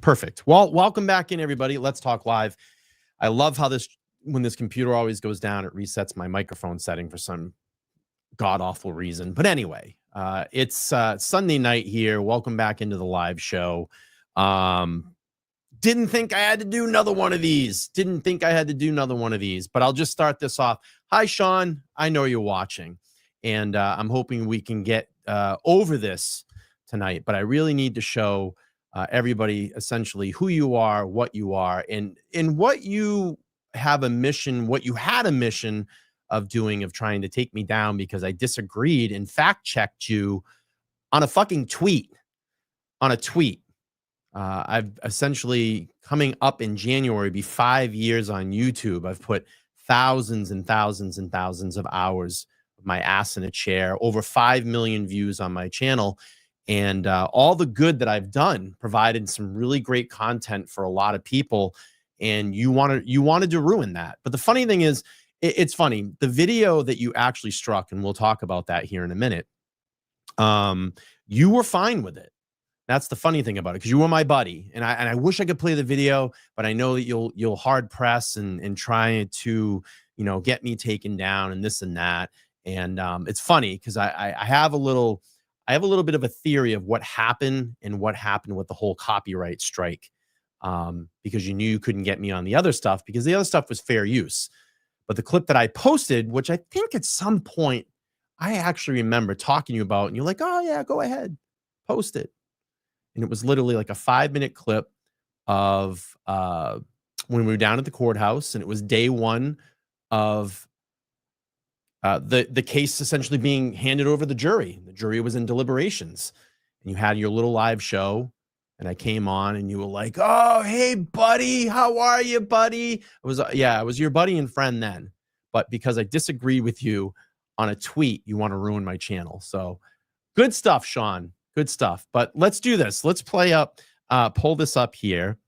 Perfect. Well, welcome back in, everybody. Let's talk live. I love how when this computer always goes down, it resets my microphone setting for some god-awful reason. But anyway, it's Sunday night here. Welcome back into the live show. Didn't think I had to do another one of these. But I'll just start this off. Hi, Sean. I know you're watching, and I'm hoping we can get over this tonight. But I really need to show everybody essentially who you are, what you are, and what you have a mission, what you had a mission of doing, of trying to take me down because I disagreed and fact-checked you on a fucking tweet. I've essentially, coming up in January, be 5 years on YouTube. I've put thousands and thousands and thousands of hours of my ass in a chair, over 5 million views on my channel. And all the good that I've done, provided some really great content for a lot of people. And you wanted to ruin that. But the funny thing is, it's funny. The video that you actually struck, and we'll talk about that here in a minute, you were fine with it. That's the funny thing about it, because you were my buddy, and I wish I could play the video, but I know that you'll hard press and try to get me taken down and this and that. And it's funny because I have a little bit of a theory of what happened with the whole copyright strike, because you knew you couldn't get me on the other stuff because the other stuff was fair use. But the clip that I posted, which I think at some point I actually remember talking to you about, and you're like, oh yeah, go ahead, post it. And it was literally like a 5-minute clip of when we were down at the courthouse, and it was day one of the case essentially being handed over to the jury. The jury was in deliberations, and you had your little live show, and I came on, and you were like, oh, hey, buddy, how are you, buddy? I was your buddy and friend then. But because I disagree with you on a tweet, you want to ruin my channel. So good stuff, Sean. Good stuff. But let's do this. Let's pull this up here.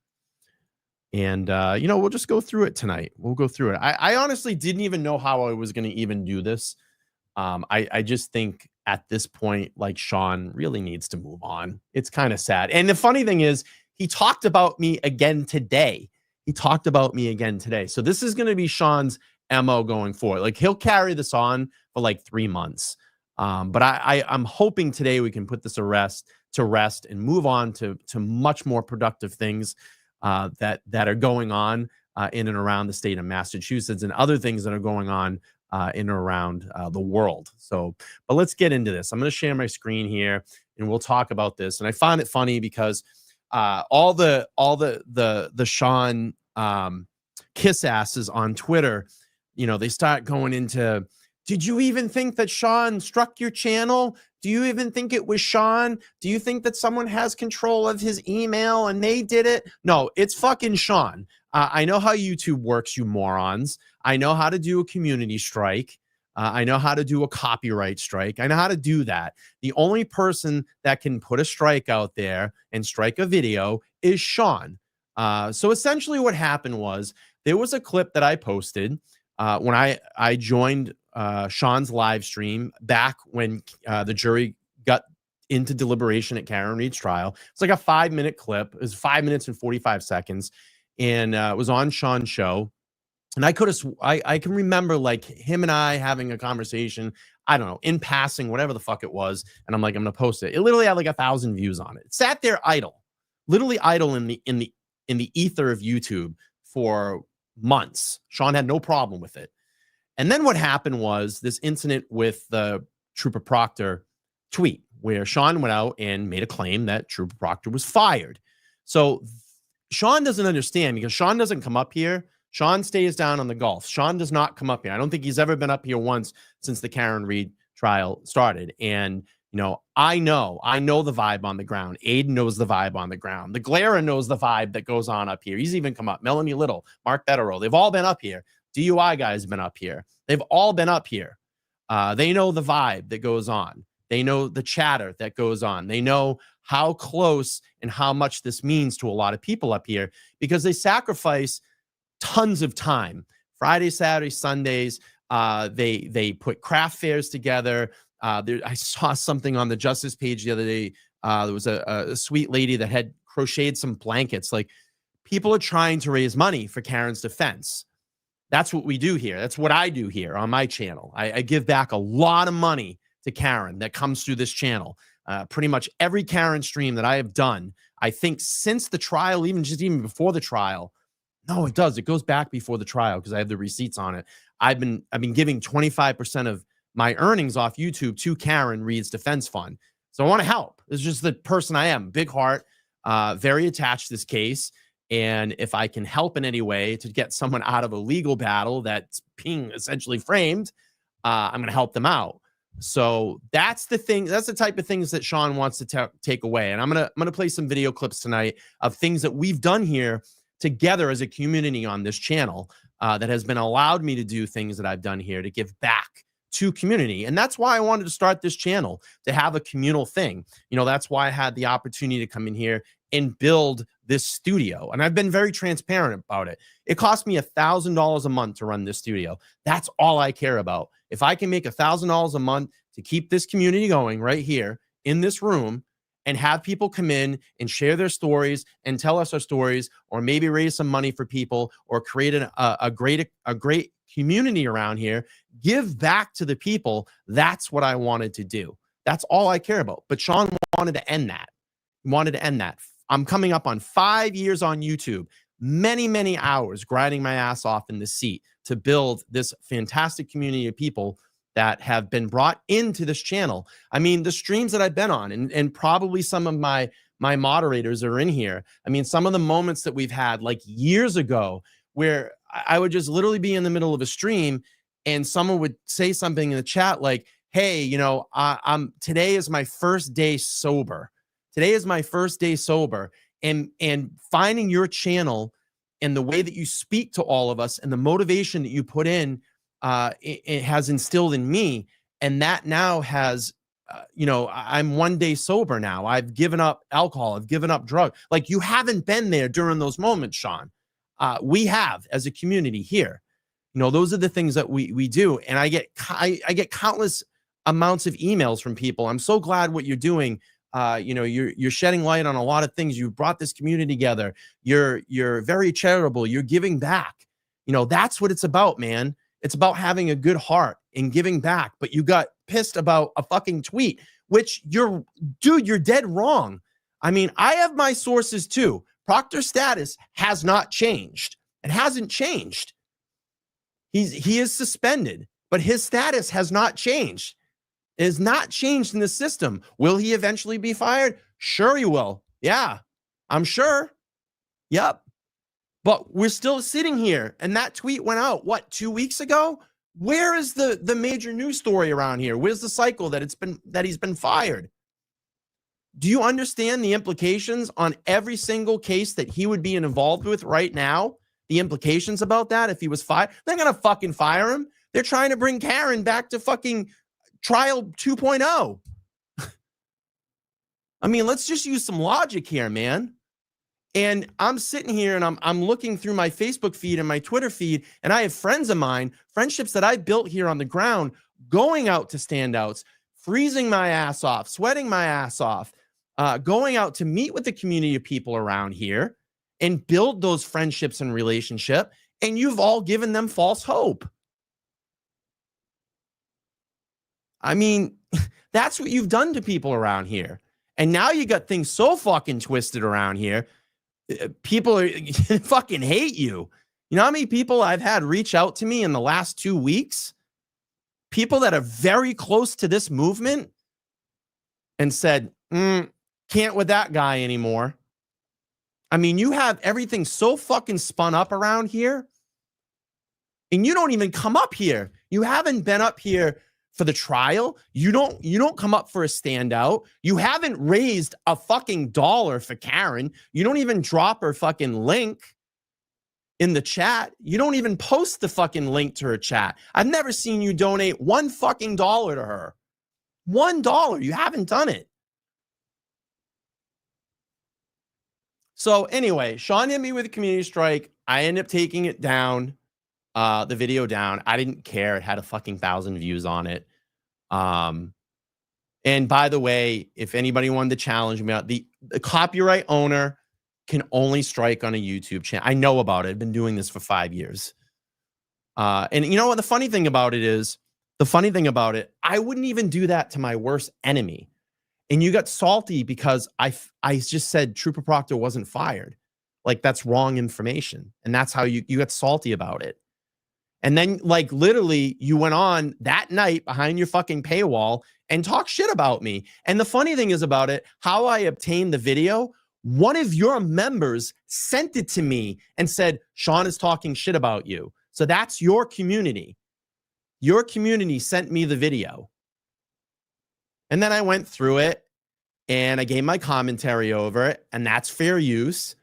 And, we'll just go through it tonight. We'll go through it. I honestly didn't even know how I was going to even do this. I just think at this point, like, Sean really needs to move on. It's kind of sad. And the funny thing is, he talked about me again today. So this is going to be Sean's MO going forward. Like, he'll carry this on for like 3 months. But I'm hoping today we can put this to rest and move on to much more productive things that are going on in and around the state of Massachusetts, and other things that are going on in and around the world. So, but let's get into this. I'm going to share my screen here, and we'll talk about this. And I find it funny because all the Sean kiss asses on Twitter, they start going into, did you even think that Sean struck your channel? Do you even think it was Sean? Do you think that someone has control of his email and they did it? No, it's fucking Sean. I know how YouTube works, you morons. I know how to do a community strike. I know how to do a copyright strike. I know how to do that. The only person that can put a strike out there and strike a video is Sean. So essentially what happened was, there was a clip that I posted when I joined Sean's live stream back when the jury got into deliberation at Karen Reed's trial. It's like a 5-minute clip. It was 5 minutes and 45 seconds. And it was on Sean's show. And I can remember like him and I having a conversation, I don't know, in passing, whatever the fuck it was. And I'm like, I'm going to post it. It literally had like 1,000 views on it. It sat there idle, literally idle in the ether of YouTube for months. Sean had no problem with it. And then what happened was this incident with the Trooper Proctor tweet, where Sean went out and made a claim that Trooper Proctor was fired. So Sean doesn't understand, because Sean doesn't come up here. Sean stays down on the Gulf. Sean does not come up here. I don't think he's ever been up here once since the Karen Reed trial started. And, I know the vibe on the ground. Aiden knows the vibe on the ground. The Glera knows the vibe that goes on up here. He's even come up. Melanie Little, Mark Betterow. They've all been up here. DUI guys have been up here. They've all been up here. They know the vibe that goes on. They know the chatter that goes on. They know how close and how much this means to a lot of people up here, because they sacrifice tons of time. Friday, Saturday, Sundays. They put craft fairs together. I saw something on the Justice page the other day. There was a sweet lady that had crocheted some blankets. Like, people are trying to raise money for Karen's defense. That's what we do here. That's what I do here on my channel. I give back a lot of money to Karen that comes through this channel. Pretty much every Karen stream that I have done, I think since the trial, even before the trial. No, it does. It goes back before the trial because I have the receipts on it. I've been giving 25% of my earnings off YouTube to Karen Reed's Defense Fund. So I want to help. It's just the person I am. Big heart, very attached to this case. And if I can help in any way to get someone out of a legal battle that's being essentially framed, I'm going to help them out. So that's the thing. That's the type of things that Sean wants to take away. And I'm gonna play some video clips tonight of things that we've done here together as a community on this channel that has been allowed me to do things that I've done here to give back to community. And that's why I wanted to start this channel, to have a communal thing. You know, that's why I had the opportunity to come in here and build this studio. And I've been very transparent about it. It cost me $1,000 a month to run this studio. That's all I care about. If I can make $1,000 a month to keep this community going right here in this room and have people come in and share their stories and tell us our stories, or maybe raise some money for people, or create a great community around here, give back to the people. That's what I wanted to do. That's all I care about. But Sean wanted to end that. He wanted to end that. I'm coming up on 5 years on YouTube, many hours grinding my ass off in the seat to build this fantastic community of people that have been brought into this channel. I mean, the streams that I've been on, and probably some of my moderators are in here. I mean, some of the moments that we've had like years ago where I would just literally be in the middle of a stream and someone would say something in the chat like, hey, you know, today is my first day sober. Today is my first day sober. And finding your channel and the way that you speak to all of us and the motivation that you put in, it has instilled in me. And that now has, you know, I'm 1 day sober now. I've given up alcohol. I've given up drugs. Like, you haven't been there during those moments, Sean. We have, as a community here. You know, those are the things that we do. And I get countless amounts of emails from people. I'm so glad what you're doing. You know, you're shedding light on a lot of things. You brought this community together. You're very charitable. You're giving back. You know, that's what it's about, man. It's about having a good heart and giving back. But you got pissed about a fucking tweet, which you're dead wrong. I mean, I have my sources too. Proctor's status has not changed. It hasn't changed. He is suspended, but his status has not changed. It has not changed in the system. Will he eventually be fired? Sure he will. Yeah, I'm sure. Yep. But we're still sitting here, and that tweet went out, what, 2 weeks ago? Where is the major news story around here? Where's the cycle that he's been fired? Do you understand the implications on every single case that he would be involved with right now? The implications about that if he was fired? They're going to fucking fire him. They're trying to bring Karen back to fucking trial 2.0. I mean, let's just use some logic here, man. And I'm sitting here and I'm looking through my Facebook feed and my Twitter feed, and I have friends of mine, friendships that I built here on the ground, going out to standouts, freezing my ass off, sweating my ass off, going out to meet with the community of people around here and build those friendships and relationship. And you've all given them false hope. I mean, that's what you've done to people around here. And now you got things so fucking twisted around here. People are fucking hate you. You know how many people I've had reach out to me in the last 2 weeks? People that are very close to this movement and said, can't with that guy anymore. I mean, you have everything so fucking spun up around here, and you don't even come up here. You haven't been up here for the trial. You don't come up for a standout. You haven't raised a fucking dollar for Karen. You don't even drop her fucking link in the chat. You don't even post the fucking link to her chat. I've never seen you donate $1 fucking dollar to her. $1. You haven't done it. So anyway, Sean hit me with a community strike. I ended up taking it down, the video down. I didn't care. It had a fucking 1,000 views on it. And by the way, if anybody wanted to challenge me, the copyright owner can only strike on a YouTube channel. I know about it. I've been doing this for 5 years. And you know what? The funny thing about it, I wouldn't even do that to my worst enemy. And you got salty because I just said Trooper Proctor wasn't fired. Like, that's wrong information. And that's how you got salty about it. And then, like, literally, you went on that night behind your fucking paywall and talked shit about me. And the funny thing is about it, how I obtained the video, one of your members sent it to me and said, Sean is talking shit about you. So that's your community. Your community sent me the video. And then I went through it and I gave my commentary over it, and that's fair use.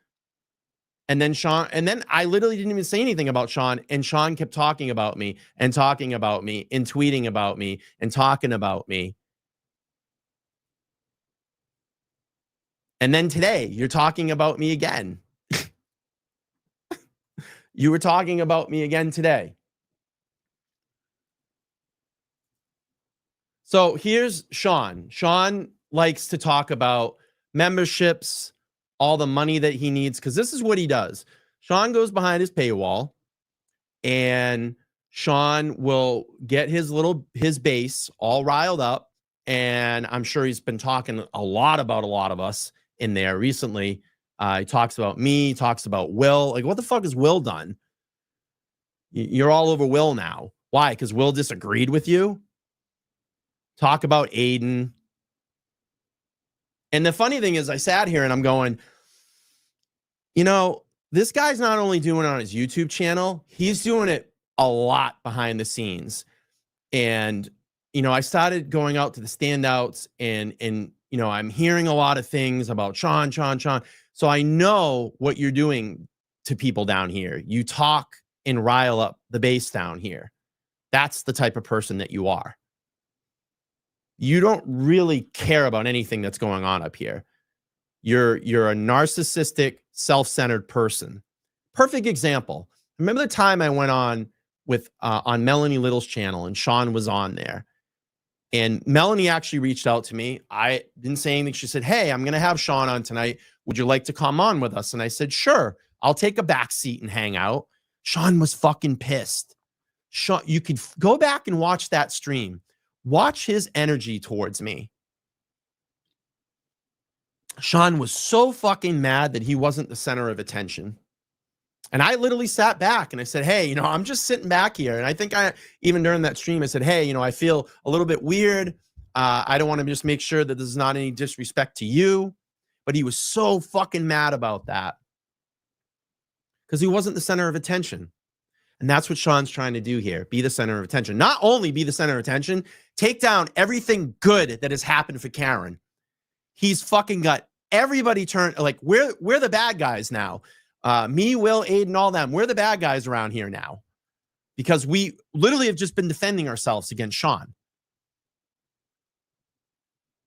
And then I literally didn't even say anything about Sean, and Sean kept talking about me and talking about me and tweeting about me and talking about me. And then today, you're talking about me again. You were talking about me again today. So here's Sean. Sean likes to talk about memberships, all the money that he needs, because this is what he does. Sean goes behind his paywall, and Sean will get his base all riled up, and I'm sure he's been talking a lot about a lot of us in there recently. He talks about me, talks about Will. Like, what the fuck has Will done? You're all over Will now. Why? Because Will disagreed with you? Talk about Aiden. And the funny thing is, I sat here and I'm going, you know, this guy's not only doing it on his YouTube channel, he's doing it a lot behind the scenes. And, you know, I started going out to the standouts and you know, I'm hearing a lot of things about Sean. So I know what you're doing to people down here. You talk and rile up the base down here. That's the type of person that you are. You don't really care about anything that's going on up here. You're a narcissistic, self-centered person. Perfect example. Remember the time I went on with on Melanie Little's channel and Sean was on there. And Melanie actually reached out to me. I didn't say anything. She said, hey, I'm going to have Sean on tonight. Would you like to come on with us? And I said, sure. I'll take a back seat and hang out. Sean was fucking pissed. Sean, you could go back and watch that stream. Watch his energy towards me. Sean was so fucking mad that he wasn't the center of attention. And I literally sat back and I said, hey, you know, I'm just sitting back here. And I think even during that stream, I said, hey, you know, I feel a little bit weird. I don't want to just make sure that there's not any disrespect to you. But he was so fucking mad about that because he wasn't the center of attention. And that's what Sean's trying to do here. Be the center of attention. Not only be the center of attention, take down everything good that has happened for Karen. He's fucking got everybody turned, like, we're the bad guys now. Me, Will, Aiden, all them. We're the bad guys around here now. Because we literally have just been defending ourselves against Sean.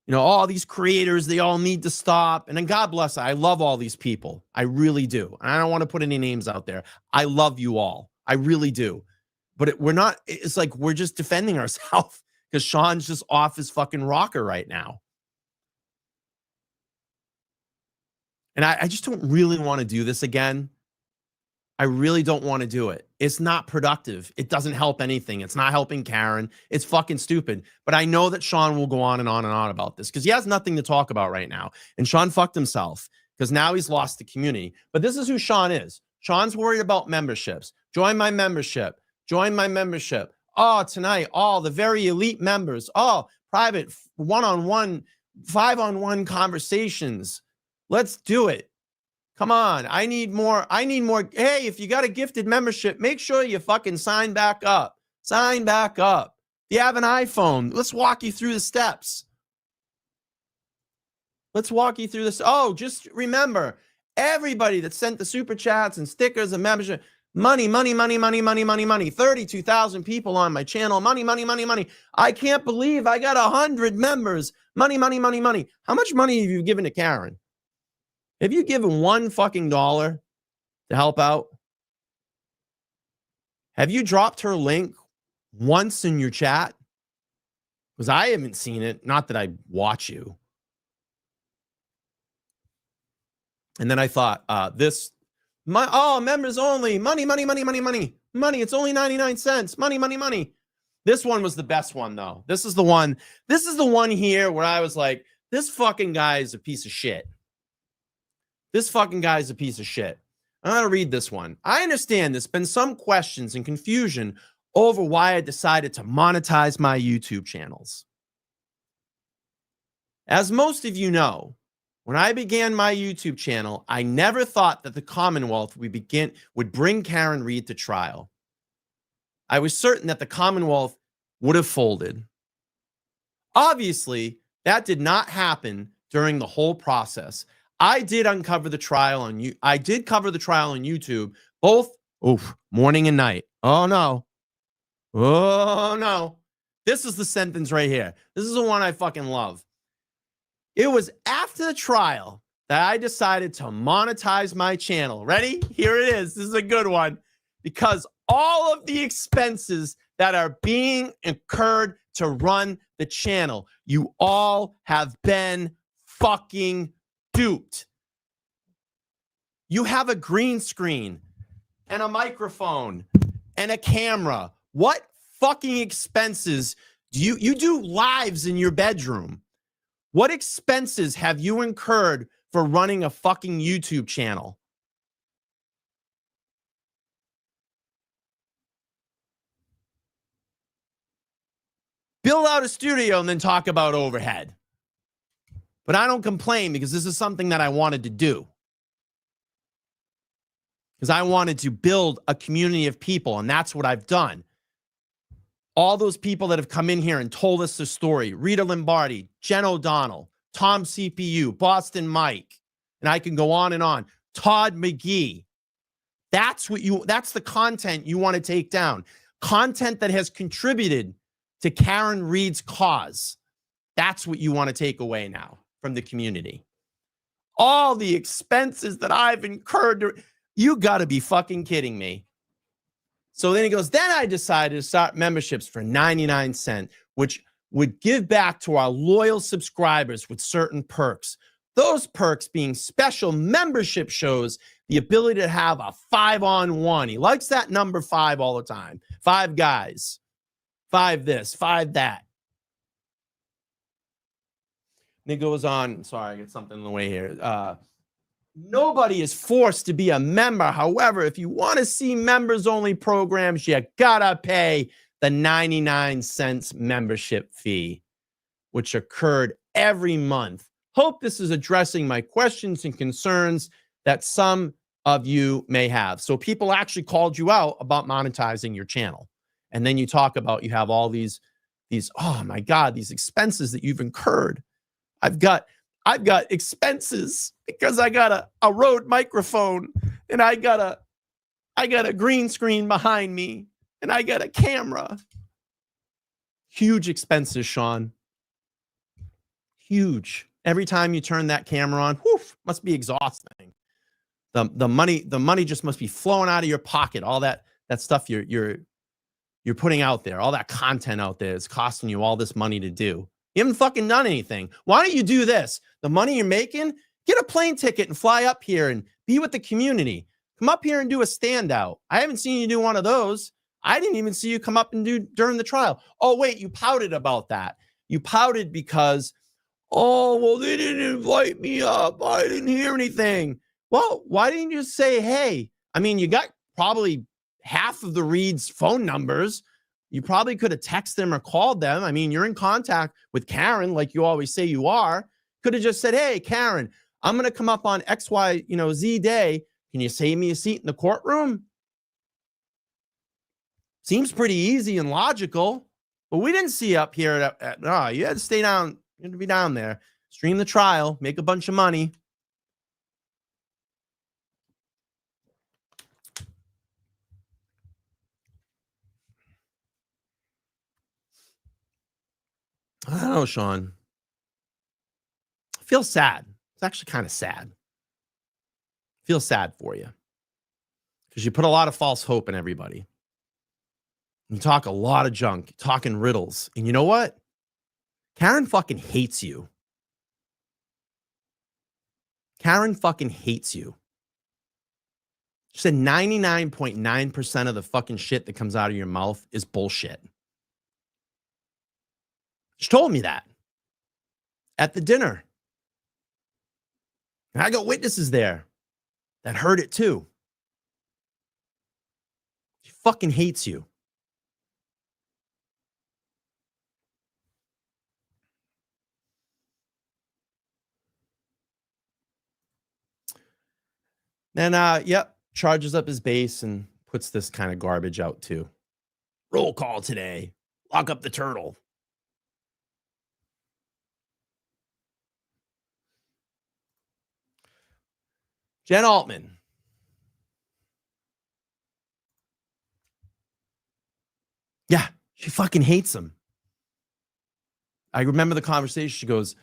You know, all these creators, they all need to stop. And then God bless, I love all these people. I really do. And I don't want to put any names out there. I love you all. I really do. But it's like we're just defending ourselves because Sean's just off his fucking rocker right now. And I just don't really want to do this again. I really don't want to do it. It's not productive. It doesn't help anything. It's not helping Karen. It's fucking stupid. But I know that Sean will go on and on and on about this because he has nothing to talk about right now. And Sean fucked himself because now he's lost the community. But this is who Sean is. Sean's worried about memberships. Join my membership. Join my membership. Oh, tonight, all the very elite members. Oh, private one-on-one, 5-on-1 conversations. Let's do it. Come on. I need more. Hey, if you got a gifted membership, make sure you fucking sign back up. Sign back up. If you have an iPhone, let's walk you through the steps. Let's walk you through this. Oh, just remember, everybody that sent the super chats and stickers and membership, money. 32,000 people on my channel. Money. I can't believe I got 100 members. Money. How much money have you given to Karen? Have you given one fucking dollar to help out? Have you dropped her link once in your chat? Because I haven't seen it. Not that I watch you. And then I thought, members only, money. It's only 99 cents. Money. This one was the best one, though. This is the one here where I was like, this fucking guy is a piece of shit. I'm going to read this one. I understand there's been some questions and confusion over why I decided to monetize my YouTube channels. As most of you know, when I began my YouTube channel, I never thought that the Commonwealth would bring Karen Read to trial. I was certain that the Commonwealth would have folded. Obviously, that did not happen during the whole process. I did cover the trial on YouTube, both morning and night. Oh no. This is the sentence right here. This is the one I fucking love. It was after the trial that I decided to monetize my channel. Ready? Here it is. This is a good one. Because all of the expenses that are being incurred to run the channel, you all have been fucking duped. You have a green screen and a microphone and a camera. What fucking expenses do you do lives in your bedroom? What expenses have you incurred for running a fucking YouTube channel? Build out a studio and then talk about overhead. But I don't complain because this is something that I wanted to do. Because I wanted to build a community of people, and that's what I've done. All those people that have come in here and told us the story, Rita Lombardi, Jen O'Donnell, Tom CPU, Boston Mike, and I can go on and on. Todd McGee. That's the content you want to take down. Content that has contributed to Karen Read's cause. That's what you want to take away now from the community. All the expenses that I've incurred, you got to be fucking kidding me. So then he goes, then I decided to start memberships for 99 cents, which would give back to our loyal subscribers with certain perks. Those perks being special membership shows, the ability to have a 5-on-1. He likes that number 5 all the time. 5 guys, 5 this, 5 that. And it goes on. Sorry, I get something in the way here. Nobody is forced to be a member. However, if you want to see members-only programs, you gotta pay the 99 cents membership fee, which occurred every month. Hope this is addressing my questions and concerns that some of you may have. So people actually called you out about monetizing your channel. And then you talk about you have all these, oh my God, these expenses that you've incurred. I've got expenses because I got a Rode microphone and I got a green screen behind me and I got a camera. Huge expenses, Sean. Huge. Every time you turn that camera on, must be exhausting. The money just must be flowing out of your pocket. All that stuff you're putting out there, all that content out there is costing you all this money to do. You haven't fucking done anything. Why don't you do this? The money you're making, get a plane ticket and fly up here and be with the community. Come up here and do a standout. I haven't seen you do one of those. I didn't even see you come up and do during the trial. Oh, wait, you pouted about that. You pouted because, oh, well, they didn't invite me up. I didn't hear anything. Well, why didn't you say, hey? I mean, you got probably half of the Reed's phone numbers. You probably could have texted them or called them. I mean, you're in contact with Karen like you always say you are. Could have just said, hey, Karen, I'm going to come up on XYZ day. Can you save me a seat in the courtroom? Seems pretty easy and logical. But we didn't see you up here. No, you had to stay down. You had to be down there. Stream the trial. Make a bunch of money. I don't know, Sean. I feel sad. It's actually kind of sad. I feel sad for you. Because you put a lot of false hope in everybody. You talk a lot of junk, talking riddles. And you know what? Karen fucking hates you. Karen fucking hates you. She said 99.9% of the fucking shit that comes out of your mouth is bullshit. She told me that at the dinner. And I got witnesses there that heard it too. She fucking hates you. Then, yep, charges up his base and puts this kind of garbage out too. Roll call today. Lock up the turtle. Jen Altman. Yeah, she fucking hates him. I remember the conversation. She goes,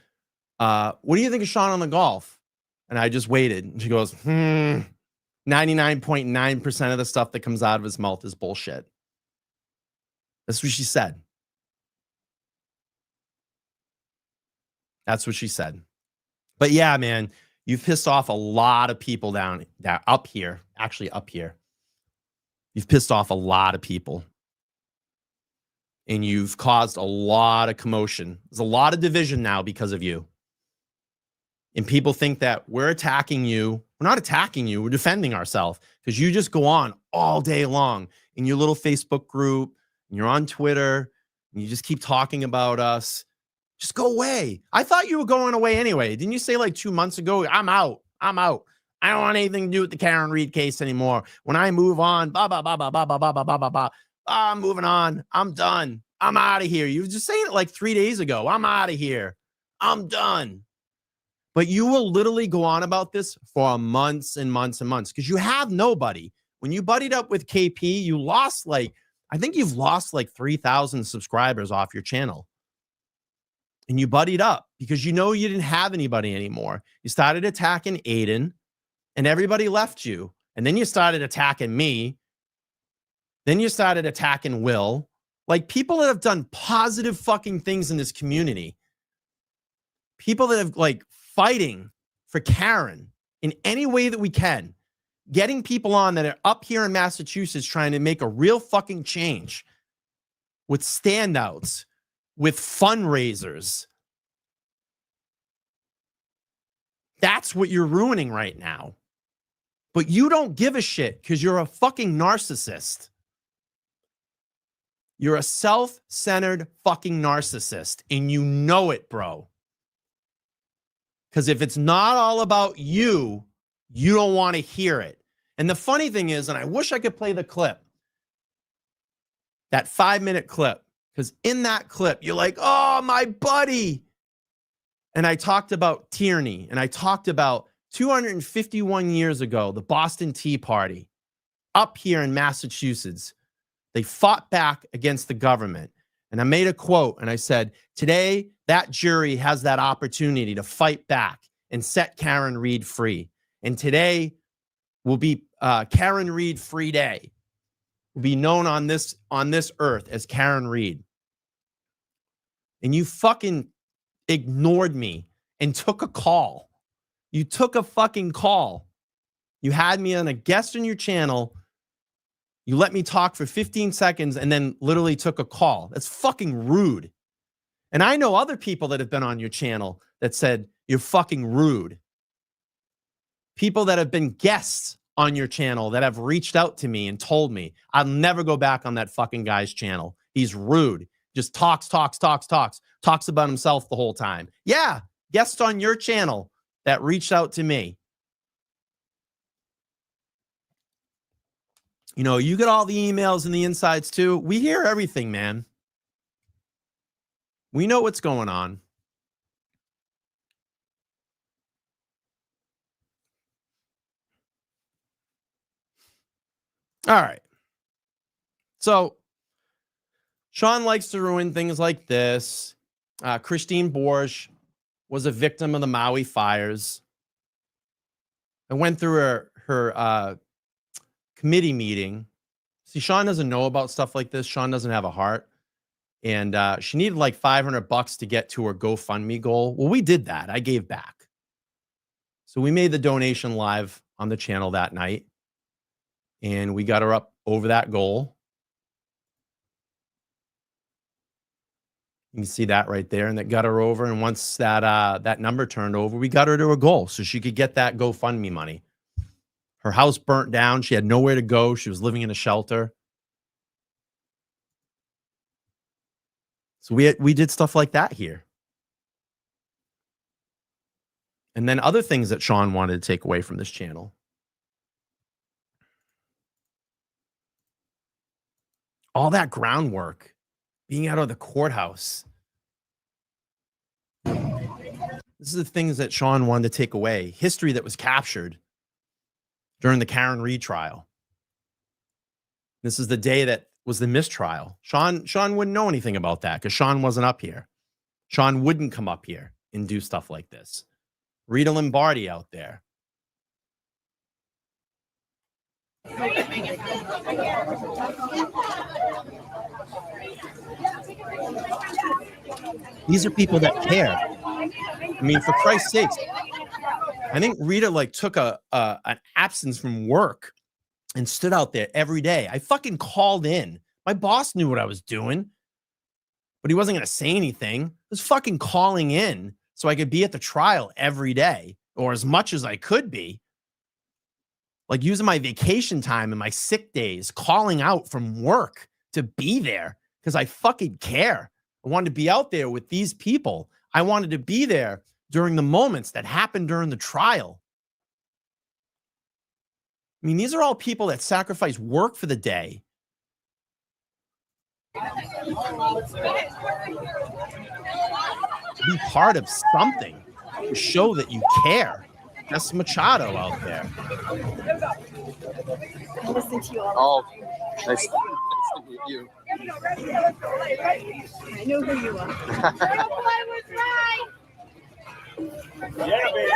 what do you think of Sean on the golf? And I just waited. And she goes, 99.9% of the stuff that comes out of his mouth is bullshit. That's what she said. That's what she said. But yeah, man, you've pissed off a lot of people down up here. Actually, up here. You've pissed off a lot of people. And you've caused a lot of commotion. There's a lot of division now because of you. And people think that we're attacking you. We're not attacking you. We're defending ourselves because you just go on all day long in your little Facebook group, and you're on Twitter, and you just keep talking about us. Just go away. I thought you were going away anyway. Didn't you say like 2 months ago, I'm out. I'm out. I don't want anything to do with the Karen Reed case anymore. When I move on, I'm moving on. I'm done. I'm out of here. You were just saying it like 3 days ago. I'm out of here. I'm done. But you will literally go on about this for months and months and months because you have nobody. When you buddied up with KP, you lost I think you've lost like 3,000 subscribers off your channel. And you buddied up because you know you didn't have anybody anymore. You started attacking Aiden and everybody left you. And then you started attacking me. Then you started attacking Will. Like people that have done positive fucking things in this community. People that have fighting for Karen in any way that we can. Getting people on that are up here in Massachusetts trying to make a real fucking change with standouts, with fundraisers. That's what you're ruining right now. But you don't give a shit because you're a fucking narcissist. You're a self-centered fucking narcissist, and you know it, bro. Because if it's not all about you, you don't want to hear it. And the funny thing is, and I wish I could play the clip, that 5-minute clip, because in that clip, you're like, oh, my buddy. And I talked about tyranny, and I talked about 251 years ago, the Boston Tea Party up here in Massachusetts. They fought back against the government. And I made a quote, and I said, today, that jury has that opportunity to fight back and set Karen Reed free. And today will be Karen Reed Free Day. Will be known on this earth as Karen Reed. And you fucking ignored me and took a call. You took a fucking call. You had me on a guest on your channel. You let me talk for 15 seconds and then literally took a call. That's fucking rude. And I know other people that have been on your channel that said you're fucking rude. People that have been guests on your channel that have reached out to me and told me, I'll never go back on that fucking guy's channel. He's rude. Just talks about himself the whole time. Yeah, guests on your channel that reached out to me. You know, you get all the emails and the insides too. We hear everything, man. We know what's going on. All right. So Sean likes to ruin things like this. Christine Borge was a victim of the Maui fires. I went through her committee meeting. See, Sean doesn't know about stuff like this. Sean doesn't have a heart. And she needed like $500 to get to her GoFundMe goal. Well, we did that. I gave back. So we made the donation live on the channel that night, and we got her up over that goal. You can see that right there, and that got her over. And once that number turned over, we got her to a goal so she could get that GoFundMe money. Her house burnt down. She had nowhere to go. She was living in a shelter. So we did stuff like that here. And then other things that Sean wanted to take away from this channel. All that groundwork, being out of the courthouse. This is the things that Sean wanted to take away. History that was captured during the Karen Reed trial. This is the day that was the mistrial. Sean wouldn't know anything about that because Sean wasn't up here. Sean wouldn't come up here and do stuff like this. Rita Lombardi out there. These are people that care. I mean, for Christ's sakes, I think Rita like took an absence from work and stood out there every day. I fucking called in. My boss knew what I was doing, but he wasn't going to say anything. I was fucking calling in so I could be at the trial every day, or as much as I could be. Like using my vacation time and my sick days, calling out from work to be there because I fucking care. I wanted to be out there with these people. I wanted to be there during the moments that happened during the trial. I mean, these are all people that sacrifice work for the day. Be part of something to show that you care. That's Machado out there. I listen to you all the time. Nice to meet you. I know who you are. Turtleboy was right. Yeah, baby.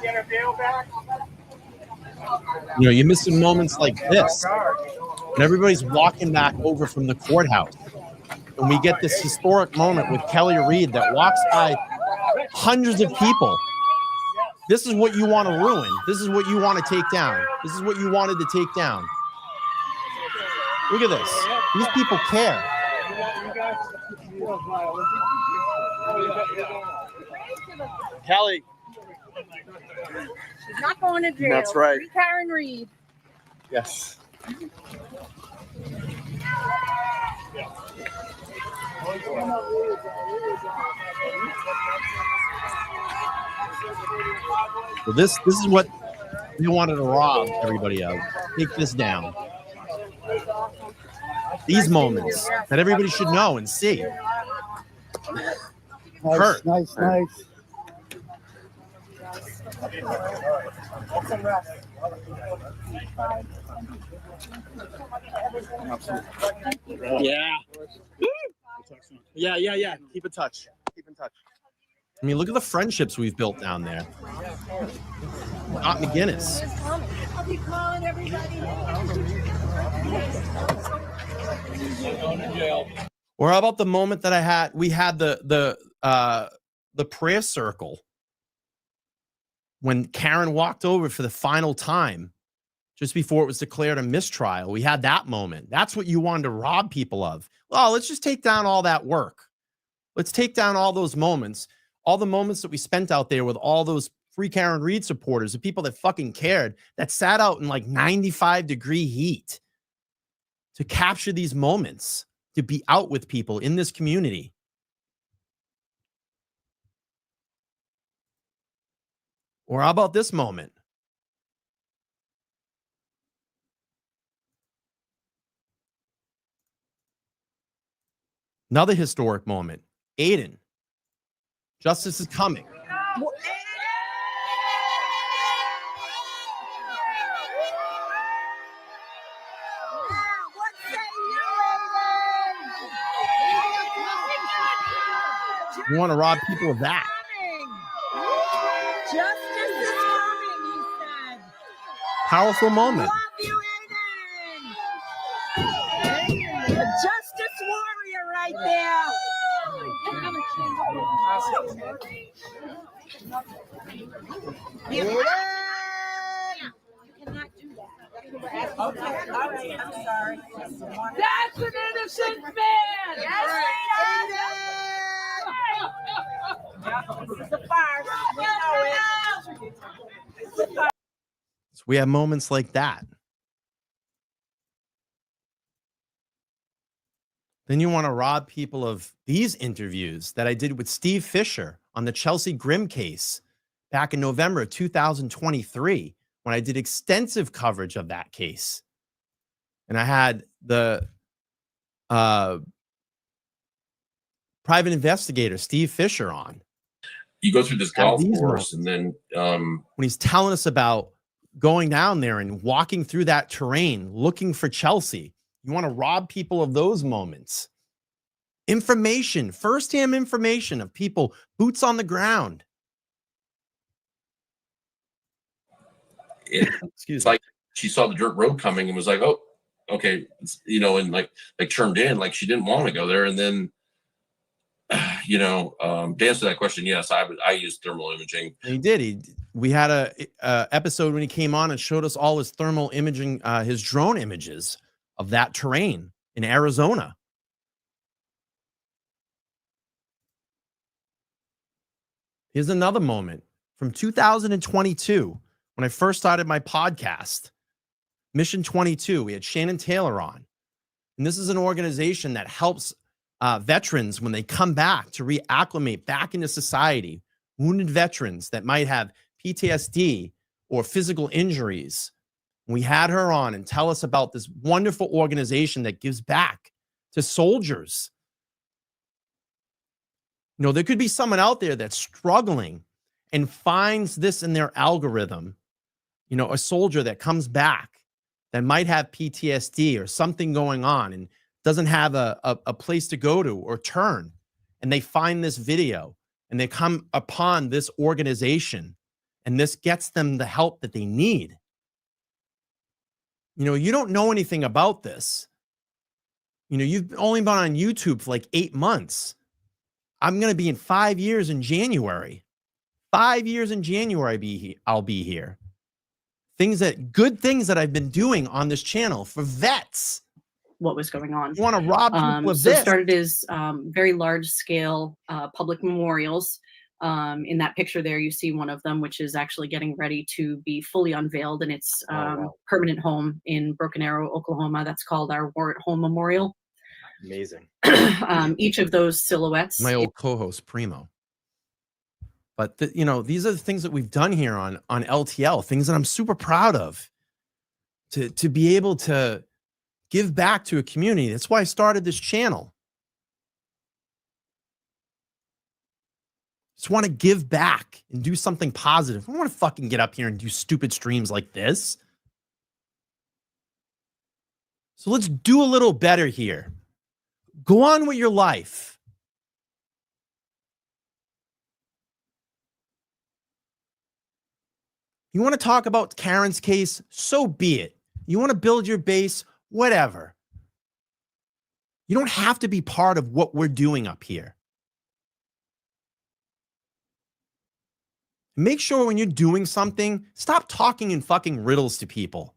Get her deal back. You know, you're missing moments like this. And everybody's walking back over from the courthouse. And we get this historic moment with Kelly Reed that walks by hundreds of people. This is what you want to ruin. This is what you want to take down. This is what you wanted to take down. Look at this. These people care. Kelly. She's not going to jail. That's right. Free Karen Reed. Yes. So this is what we wanted to rob everybody of. Take this down. These moments that everybody should know and see. Hurt. Nice. Yeah. Keep in touch. I mean, look at the friendships we've built down there. Scott McGinnis. I'll be calling everybody. Or how about the moment that we had the prayer circle when Karen walked over for the final time just before it was declared a mistrial. We had that moment. That's what you wanted to rob people of. Well, let's just take down all that work. Let's take down all those moments, all the moments that we spent out there with all those Free Karen Reed supporters, the people that fucking cared, that sat out in like 95-degree heat to capture these moments, to be out with people in this community. Or how about this moment? Another historic moment. Aiden. Justice is coming. You want to rob people of that. Justice is coming, he said. Powerful moment. Love you, Aiden. A justice warrior right there. Okay, all right, I'm sorry. That's an innocent man! Yes, Aiden! This is a farce. We know it. So we have moments like that. Then you want to rob people of these interviews that I did with Steve Fisher on the Chelsea Grim case back in November of 2023, when I did extensive coverage of that case. And I had the private investigator, Steve Fisher, on. You go through this golf course, and then when he's telling us about going down there and walking through that terrain, looking for Chelsea, you want to rob people of those moments. Information, firsthand information of people, boots on the ground. It's like she saw the dirt road coming and was like, "Oh, okay," you know, and like turned in, like she didn't want to go there. And then, you know, to answer that question, yes, I used thermal imaging. He did. We had a episode when he came on and showed us all his thermal imaging, his drone images of that terrain in Arizona. Here's another moment from 2022 when I first started my podcast, Mission 22. We had Shannon Taylor on. And this is an organization that helps veterans when they come back to reacclimate back into society, wounded veterans that might have PTSD or physical injuries. We had her on and tell us about this wonderful organization that gives back to soldiers. You know, there could be someone out there that's struggling and finds this in their algorithm. You know, a soldier that comes back that might have PTSD or something going on and doesn't have a place to go to or turn. And they find this video and they come upon this organization and this gets them the help that they need. You know, you don't know anything about this. You know, you've only been on YouTube for like 8 months. I'm going to be in 5 years in January. 5 years in January, I'll be here. Good things that I've been doing on this channel for vets. What was going on? You want to rob people of so this? It started as very large scale public memorials. In that picture there, you see one of them, which is actually getting ready to be fully unveiled in its permanent home in Broken Arrow, Oklahoma. That's called our War at Home Memorial. Amazing. Each of those silhouettes. My old co-host, Primo. But, you know, these are the things that we've done here on LTL, things that I'm super proud of. To be able to give back to a community. That's why I started this channel. Just want to give back and do something positive. I don't want to fucking get up here and do stupid streams like this. So let's do a little better here. Go on with your life. You want to talk about Karen's case? So be it. You want to build your base? Whatever. You don't have to be part of what we're doing up here. Make sure when you're doing something, stop talking in fucking riddles to people.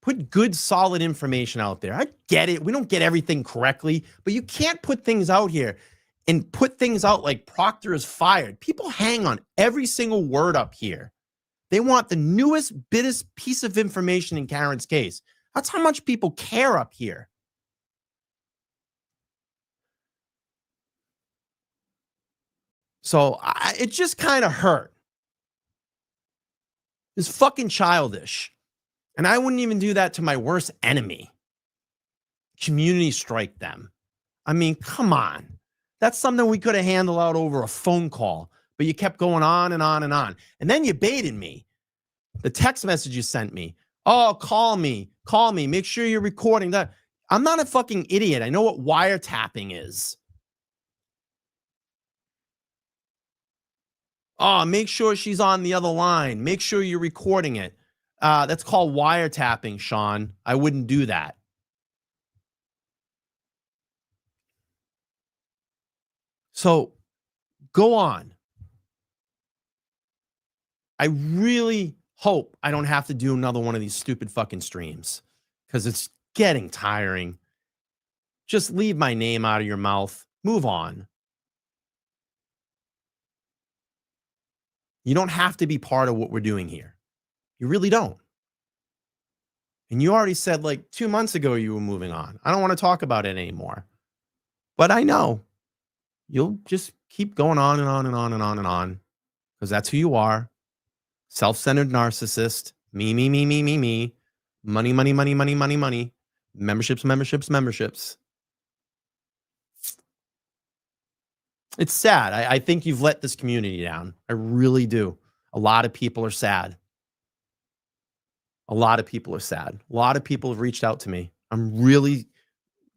Put good, solid information out there. I get it. We don't get everything correctly, but you can't put things out here and put things out like Proctor is fired. People hang on every single word up here. They want the newest, biggest piece of information in Karen's case. That's how much people care up here. So it just kind of hurt. It's fucking childish. And I wouldn't even do that to my worst enemy. Community strike them. I mean, come on. That's something we could have handled out over a phone call, but you kept going on and on and on. And then you baited me. The text message you sent me. Oh, call me. Make sure you're recording that. I'm not a fucking idiot. I know what wiretapping is. Oh, make sure she's on the other line. Make sure you're recording it. That's called wiretapping, Sean. I wouldn't do that. So go on. I really hope I don't have to do another one of these stupid fucking streams because it's getting tiring. Just leave my name out of your mouth. Move on. You don't have to be part of what we're doing here. You really don't. And you already said like 2 months ago you were moving on. I don't want to talk about it anymore. But I know you'll just keep going on and on and on and on and on because that's who you are. Self-centered narcissist. Me, me, me, me, me, me. Money, money, money, money, money, money. Memberships, memberships, memberships. It's sad. I think you've let this community down. I really do. A lot of people are sad. A lot of people are sad. A lot of people have reached out to me. I'm really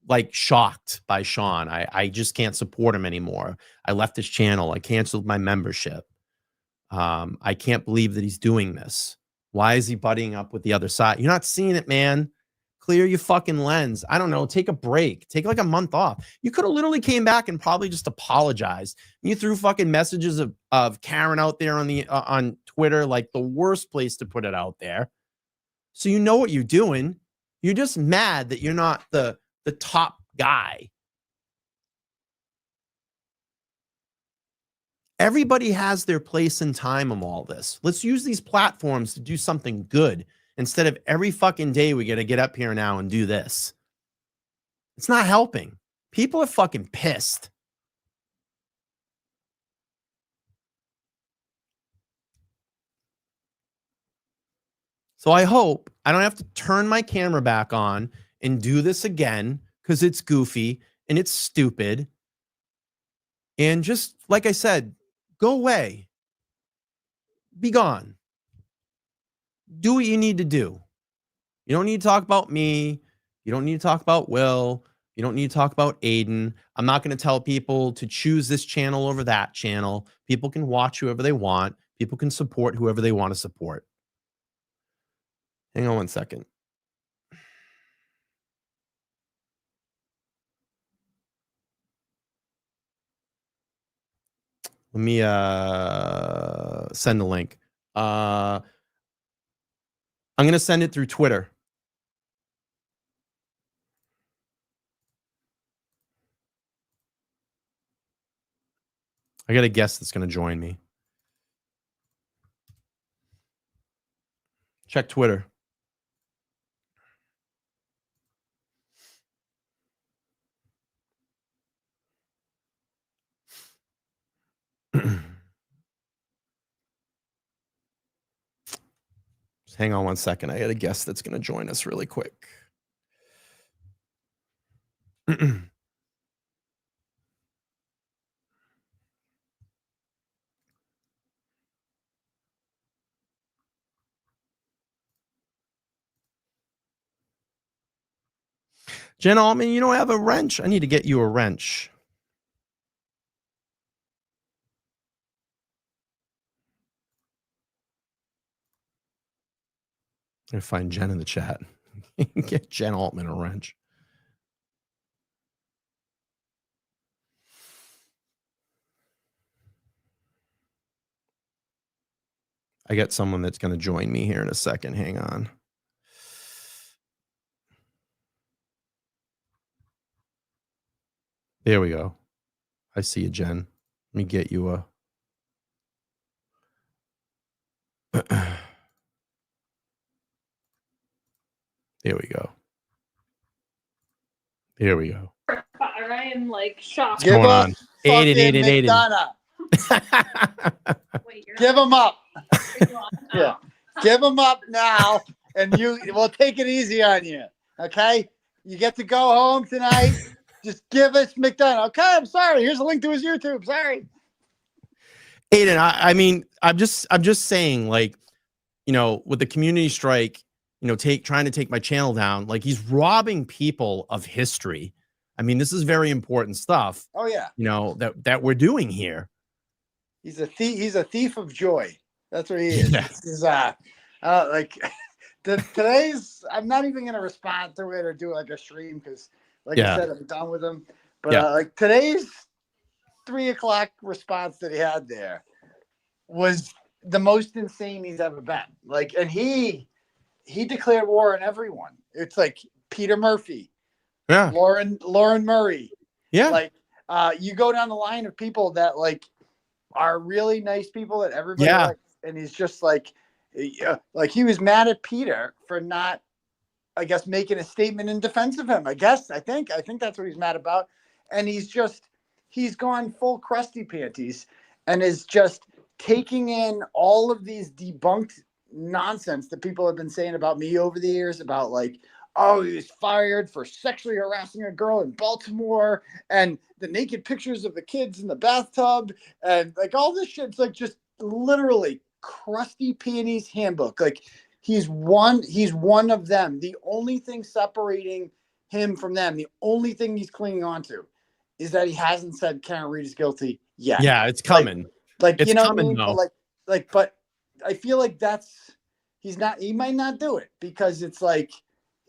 like shocked by Sean. I just can't support him anymore. I left his channel. I canceled my membership. I can't believe that he's doing this. Why is he buddying up with the other side? You're not seeing it, man. Clear your fucking lens. I don't know. Take a break. Take like a month off. You could have literally came back and probably just apologized. You threw fucking messages of Karen out there on Twitter, like the worst place to put it out there. So you know what you're doing. You're just mad that you're not the top guy. Everybody has their place and time of all this. Let's use these platforms to do something good instead of every fucking day we got to get up here now and do this. It's not helping. People are fucking pissed. So I hope I don't have to turn my camera back on and do this again because it's goofy and it's stupid. And just like I said, go away. Be gone. Do what you need to do. You don't need to talk about me. You don't need to talk about Will. You don't need to talk about Aiden. I'm not going to tell people to choose this channel over that channel. People can watch whoever they want. People can support whoever they want to support. Hang on one second. Let me send the link. I'm going to send it through Twitter. I got a guest that's going to join me. Check Twitter. Just hang on one second. I got a guest that's going to join us really quick. Jen Altman, you don't have a wrench? I need to get you a wrench. I'm going to find Jen in the chat. Get Jen Altman a wrench. I got someone that's going to join me here in a second. Hang on. There we go. I see you, Jen. Let me get you a... There we go. Here we go. I am like shocked. What's going on? Aiden. Wait, Give them up. Yeah. Give them up now, and we'll take it easy on you. Okay? You get to go home tonight. Just give us McDonough. Okay, I'm sorry. Here's a link to his YouTube. Sorry. Aiden, I mean, I'm just saying, like, you know, with the community strike, you know, trying to take my channel down, like he's robbing people of history. I mean, this is very important stuff. Oh yeah. You know, that we're doing here. He's a thief. He's a thief of joy. That's what he is. Yeah. This is like today's. I'm not even gonna respond to it or do like a stream because, like I said, I'm done with him. But like today's 3 o'clock response that he had there was the most insane he's ever been. Like, and he declared war on everyone. It's like Peter Murphy, Lauren Murray. Yeah. Like, you go down the line of people that like are really nice people that everybody likes, and he's just like he was mad at Peter for not, I guess, making a statement in defense of him. I think that's what he's mad about. And he's gone full crusty panties and is just taking in all of these debunked nonsense that people have been saying about me over the years about like, oh, he was fired for sexually harassing a girl in Baltimore and the naked pictures of the kids in the bathtub and like all this shit. It's like just literally crusty panties handbook. Like he's one of them. The only thing separating him from them, the only thing he's clinging on to is that he hasn't said Karen Reed is guilty yet. Yeah, it's coming. Like it's you know coming, what I mean? But I feel like he might not do it because it's like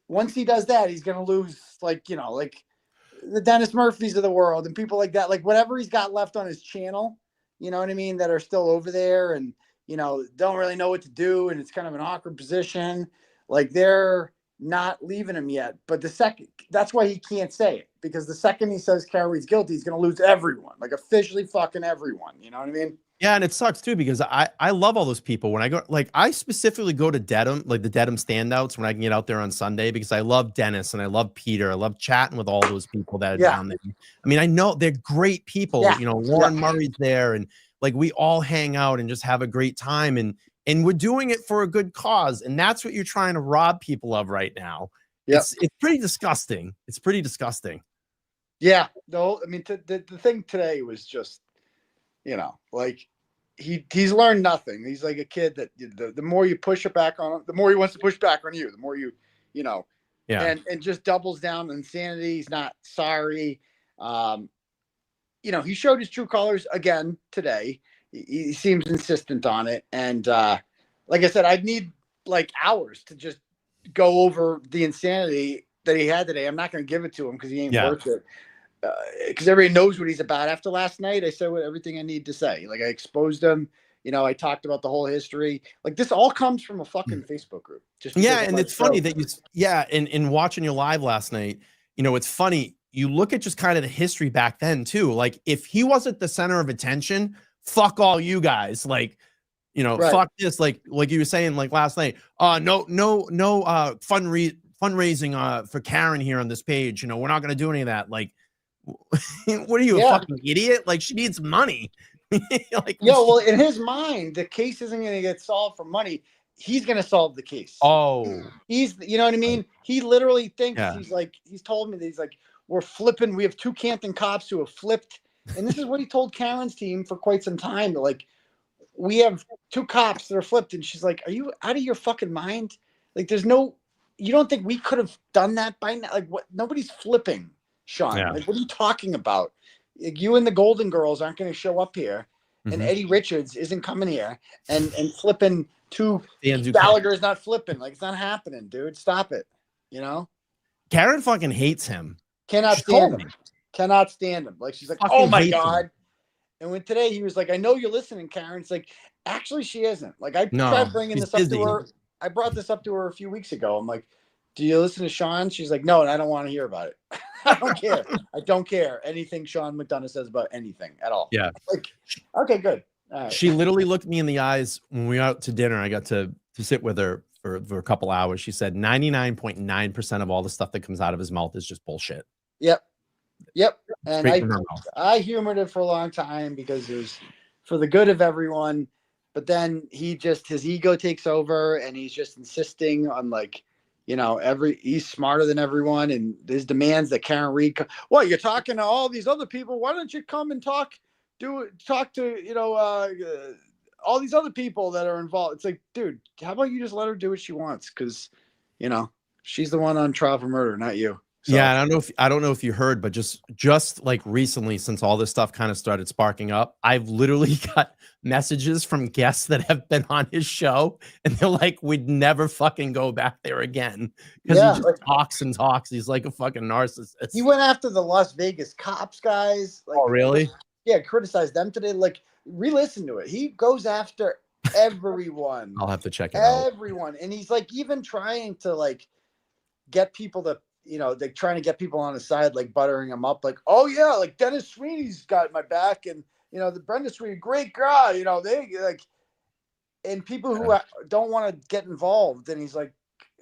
once he does that, he's gonna lose like the Dennis Murphys of the world and people like that. Like whatever he's got left on his channel, you know what I mean, that are still over there and don't really know what to do and it's kind of an awkward position. Like they're not leaving him yet. But that's why he can't say it, because the second he says Karen Reed's guilty, he's gonna lose everyone, like officially fucking everyone. You know what I mean? Yeah, and it sucks too because I love all those people. When I go, like I specifically go to Dedham, like the Dedham standouts when I can get out there on Sunday because I love Dennis and I love Peter. I love chatting with all those people that are down there. I mean, I know they're great people. Lauren Murray's there, and like we all hang out and just have a great time, and we're doing it for a good cause, and that's what you're trying to rob people of right now. It's pretty disgusting. It's pretty disgusting. Yeah, no, I mean the thing today was just, like he's learned nothing. He's like a kid that the more you push it back on him, the more he wants to push back on you. The more and just doubles down on insanity. He's not sorry. He showed his true colors again today. He seems insistent on it, and like I said, I'd need like hours to just go over the insanity that he had today. I'm not going to give it to him because he ain't worth it. Because everybody knows what he's about. After last night, I said everything I need to say. Like I exposed him. I talked about the whole history. Like this all comes from a fucking Facebook group. And it's funny that in watching your live last night, it's funny. You look at just kind of the history back then too. Like if he wasn't the center of attention, fuck all you guys. Like, fuck this. Like you were saying, like last night. No fundraising for Karen here on this page. We're not going to do any of that. Like. What are you, a fucking idiot? Like she needs money. Well, in his mind, the case isn't going to get solved for money. He's going to solve the case. He's, you know what I mean? He literally thinks he's told me that he's like, we're flipping. We have 2 Canton cops who have flipped, and this is what he told Karen's team for quite some time. Like, we have 2 cops that are flipped, and she's like, are you out of your fucking mind? Like, you don't think we could have done that by now? Like, what? Nobody's flipping. Sean, like, what are you talking about? Like, you and the Golden Girls aren't going to show up here, and Eddie Richards isn't coming here and flipping 2 Gallagher's not flipping. Like, it's not happening, dude. Stop it. Karen fucking hates him. Cannot stand him. Like, she's like, oh my God. And when today he was like, I know you're listening, Karen. It's like, actually, she isn't. Like, I tried bringing this up to her. I brought this up to her a few weeks ago. I'm like, do you listen to Sean? She's like, no, and I don't want to hear about it. I don't care. I don't care anything Sean McDonough says about anything at all. Yeah. Like, okay, good. All right. She literally looked me in the eyes when we went out to dinner. I got to sit with her for a couple hours. She said 99.9% of all the stuff that comes out of his mouth is just bullshit. Yep. And I humored it for a long time because it was for the good of everyone. But then his ego takes over and he's just insisting on like, he's smarter than everyone, and his demands that Karen Reed. Well, you're talking to all these other people. Why don't you come and talk to all these other people that are involved? It's like, dude, how about you just let her do what she wants? Because, she's the one on trial for murder, not you. So, Yeah, I don't know if you heard, but just like recently, since all this stuff kind of started sparking up, I've literally got messages from guests that have been on his show, and they're like, "We'd never fucking go back there again," because yeah, he just talks and talks. He's like a fucking narcissist. he went after the Las Vegas cops guys. Like, Oh, really? Yeah, criticized them today. Like, re-listen to it. He goes after everyone. I'll have to check it out. Everyone, and he's like even trying to like get people to, they're trying to get people on his side, like buttering him up, like, oh yeah, like Dennis Sweeney's got my back, and the Brenda Sweeney, great guy, they like, and people who don't want to get involved, and he's like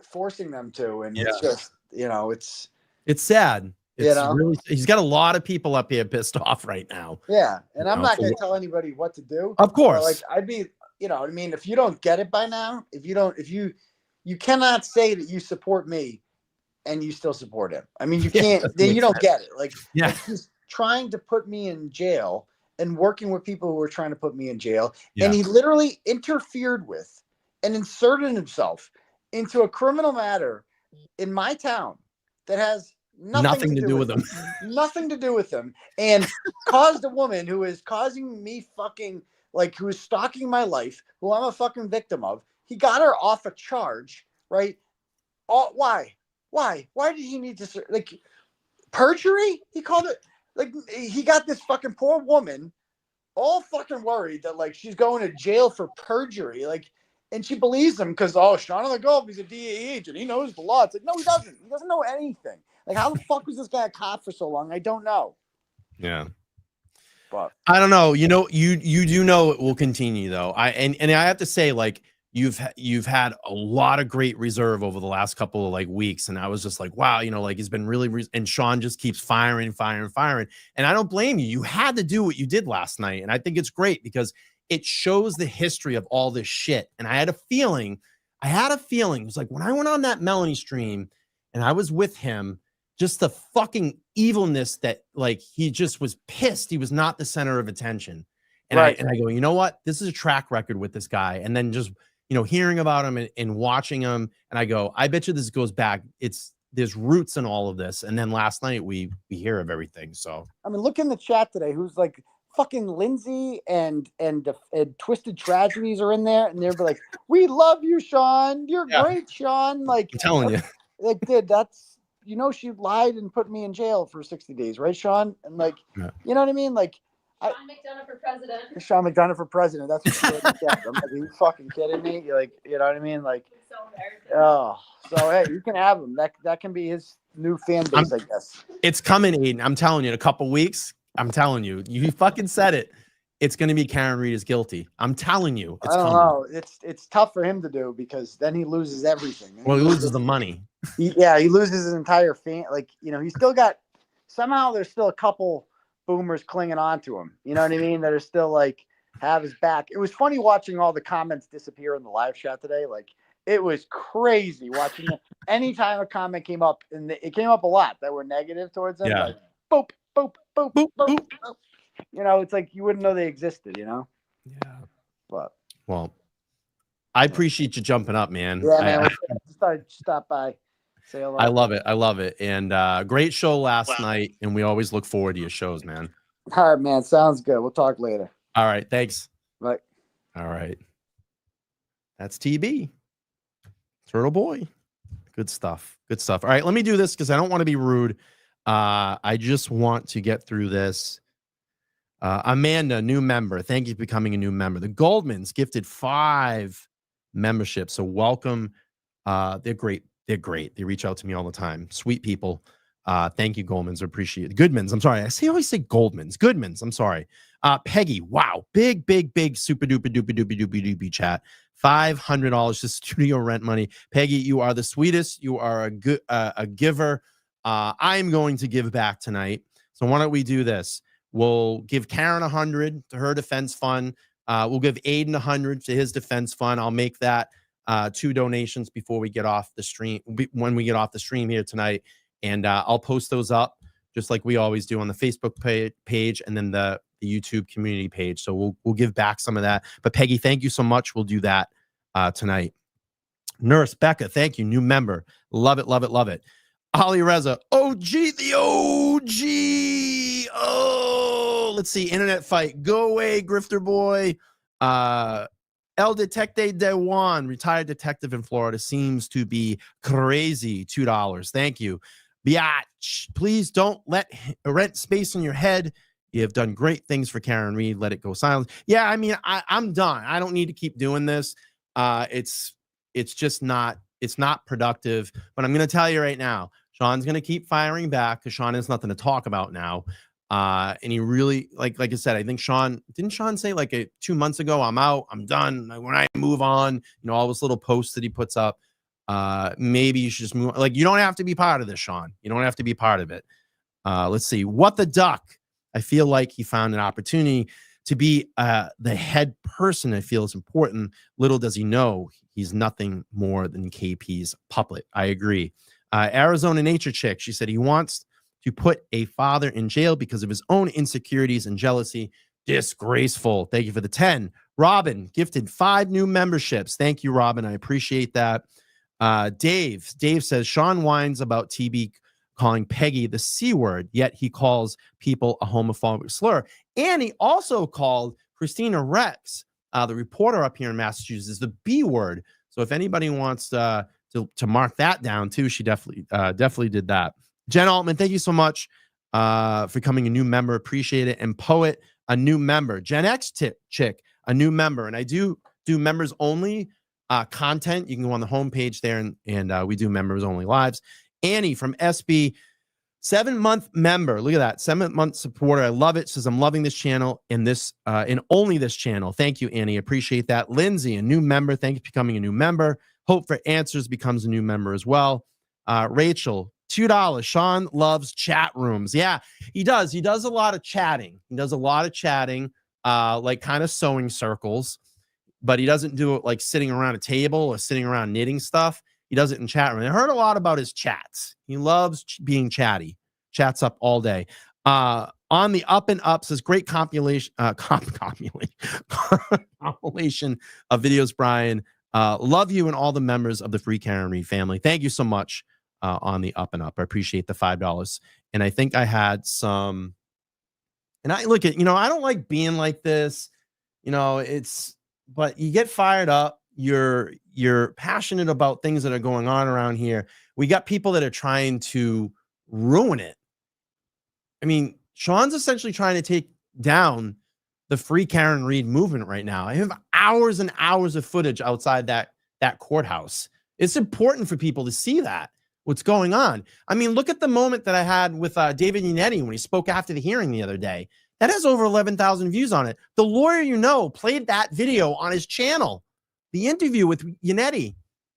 forcing them to, and it's just, it's sad. It's really, he's got a lot of people up here pissed off right now. Yeah, and I'm not going to tell anybody what to do. Of course, like I'd be, I mean, if you don't get it by now, if you cannot say that you support me and you still support him. I mean, you can't, then you don't get it. Like, like he's trying to put me in jail and working with people who are trying to put me in jail. Yeah. And he literally interfered with and inserted himself into a criminal matter in my town that has nothing to do with him. Nothing to do with him. And caused a woman who is causing me fucking, like, who is stalking my life, who I'm a fucking victim of. He got her off a charge, right? Why? Why did he need to, like, perjury? He called it, like, he got this fucking poor woman all fucking worried that, like, she's going to jail for perjury. Like, and she believes him because, Sean on the Gulf, he's a DEA agent. He knows the law. It's like, no, he doesn't. He doesn't know anything. Like, how the fuck was this guy a cop for so long? I don't know. Yeah. But I don't know. You do know it will continue, though. I have to say, like, you've had a lot of great reserve over the last couple of, like, weeks, and I was just like, wow, like, he's been really and Sean just keeps firing, and I don't blame you. You had to do what you did last night, and I think it's great because it shows the history of all this shit. And I had a feeling it was like when I went on that Melanie stream and I was with him, just the fucking evilness that, like, he just was pissed he was not the center of attention. And I go, you know what? This is a track record with this guy. And then just, hearing about him and watching him, and I go, I bet you this goes back. There's roots in all of this. And then last night we hear of everything. So I mean, look in the chat today. Who's like fucking Lindsay and Twisted Tragedies are in there, and they're like, "We love you, Sean. You're great, Sean." Like, I'm telling you, like, dude, that's she lied and put me in jail for 60 days, right, Sean? And like, you know what I mean? Like, Sean McDonough for president. Sean McDonough for president. That's what she said. I'm like, are you fucking kidding me? You're like, you know what I mean? Like, it's so embarrassing. Oh, so hey, you can have him. That can be his new fan base, I guess. It's coming, Aiden. I'm telling you, in a couple weeks. I'm telling you, you fucking said it. It's going to be Karen Reed is guilty. I'm telling you. I don't know. It's tough for him to do because then he loses everything. Well, he loses the money. He loses his entire fan. Like, he's still got, somehow there's still a couple boomers clinging on to him. You know what I mean? That are still like, have his back. It was funny watching all the comments disappear in the live chat today. Like, it was crazy watching it. Anytime a comment came up, and it came up a lot that were negative towards him. Yeah. Like, boop, boop, boop, boop, boop, boop. It's like you wouldn't know they existed, Yeah. But well, I appreciate you jumping up, man. Yeah, man. I just thought I'd stop by. Say hello. I love it. And great show last night, and we always look forward to your shows, man. All right, man. Sounds good. We'll talk later. All right, thanks. Bye. All right. That's TB. Turtleboy. Good stuff. All right, let me do this because I don't want to be rude. I just want to get through this. Amanda, new member. Thank you for becoming a new member. The Goldmans gifted 5 memberships. So welcome. They're great. They reach out to me all the time. Sweet people. Thank you, Goldmans. I appreciate it. Goodmans. I'm sorry. I always say Goldmans. Goodmans. I'm sorry. Peggy. Wow. Big super duper chat. $500 to studio rent money. Peggy, you are the sweetest. You are a giver. I'm going to give back tonight. So why don't we do this? We'll give Karen 100 to her defense fund. We'll give Aiden 100 to his defense fund. I'll make that 2 donations before we get off the stream. When we get off the stream here tonight, and I'll post those up just like we always do on the Facebook page and then the YouTube community page. So we'll give back some of that. But Peggy, thank you so much. We'll do that tonight. Nurse Becca, thank you, new member. Love it. Ali Reza, OG, the OG. Oh, let's see. Internet fight. Go away, Grifter Boy. El Detecte de Juan, retired detective in Florida, seems to be crazy. $2. Thank you. Biatch, please don't rent space in your head. You have done great things for Karen Reed. Let it go silent. Yeah, I mean, I'm done. I don't need to keep doing this. It's just not, it's not productive. But I'm going to tell you right now, Sean's going to keep firing back because Sean has nothing to talk about now. And he really, like I said, I think didn't Sean say like 2 months ago, I'm out, I'm done. When I move on, you know, all those little posts that he puts up, maybe you should just move on. Like, you don't have to be part of this, Sean. You don't have to be part of it. Let's see. What the duck? I feel like he found an opportunity to be the head person. I feel is important. Little does he know he's nothing more than KP's puppet. I agree. Arizona Nature Chick, she said he wants to put a father in jail because of his own insecurities and jealousy. Disgraceful. Thank you for the 10. Robin gifted 5 new memberships. Thank you, Robin. I appreciate that. Dave says Sean whines about TB calling Peggy the C word, yet he calls people a homophobic slur. And he also called Christina Rex, the reporter up here in Massachusetts, the B word. So if anybody wants to mark that down too, she definitely did that. Jen Altman, thank you so much for becoming a new member. Appreciate it. And Poet, a new member. Gen X Chick, a new member. And I do members only content. You can go on the homepage there and we do members only lives. Annie from SB, 7-month member. Look at that. 7-month supporter. I love it. Says, I'm loving this channel and only this channel. Thank you, Annie. Appreciate that. Lindsay, a new member. Thank you for becoming a new member. Hope for Answers becomes a new member as well. Rachel, $2. Sean loves chat rooms. Yeah, he does. He does a lot of chatting. Like kind of sewing circles, but he doesn't do it like sitting around a table or sitting around knitting stuff. He does it in chat room. I heard a lot about his chats. He loves being chatty. Chats up all day. On the Up and Up says great compilation of videos, Brian. Love you and all the members of the Free Karen Reed family. Thank you so much. On the Up and Up. I appreciate the $5. And I think I had some, and I look at, I don't like being like this, but you get fired up. You're passionate about things that are going on around here. We got people that are trying to ruin it. I mean, Sean's essentially trying to take down the Free Karen Reed movement right now. I have hours and hours of footage outside that courthouse. It's important for people to see what's going on. I mean, look at the moment that I had with David Yannetti when he spoke after the hearing the other day. That has over 11,000 views on it. The lawyer, played that video on his channel. The interview with Yannetti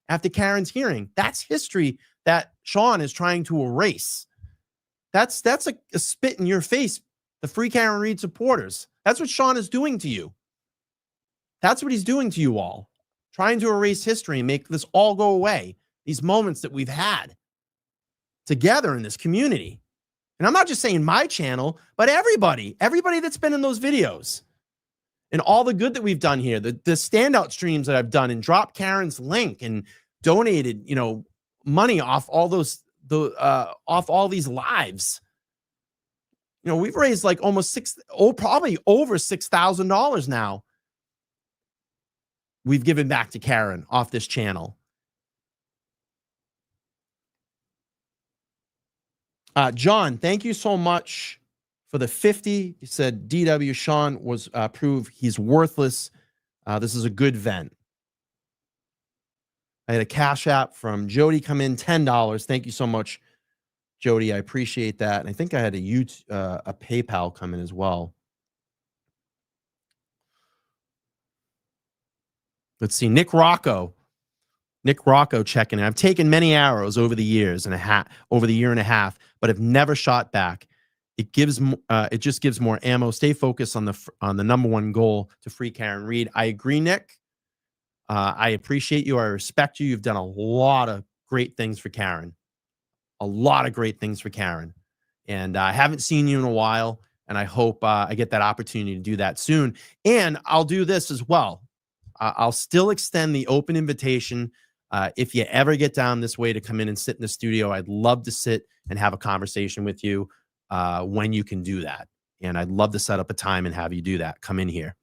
after Karen's hearing. That's history that Sean is trying to erase. That's a spit in your face, the Free Karen Reed supporters. That's what Sean is doing to you. That's what he's doing to you all. Trying to erase history and make this all go away. These moments that we've had together in this community. And I'm not just saying my channel, but everybody that's been in those videos and all the good that we've done here, the standout streams that I've done and dropped Karen's link and donated, money off all off all these lives. We've raised like probably over $6,000 now. We've given back to Karen off this channel. John, thank you so much for the 50. You said DW Sean was proved he's worthless. This is a good vent. I had a Cash App from Jody come in, $10. Thank you so much, Jody. I appreciate that. And I think I had a PayPal come in as well. Let's see. Nick Rocco checking in. I've taken many arrows over the year and a half, but have never shot back. It just gives more ammo. Stay focused on the number one goal to free Karen Reed. I agree, Nick. I appreciate you. I respect you. You've done a lot of great things for Karen. And I haven't seen you in a while, and I hope I get that opportunity to do that soon. And I'll do this as well. I'll still extend the open invitation If you ever get down this way to come in and sit in the studio, I'd love to sit and have a conversation with you when you can do that. And I'd love to set up a time and have you do that. Come in here.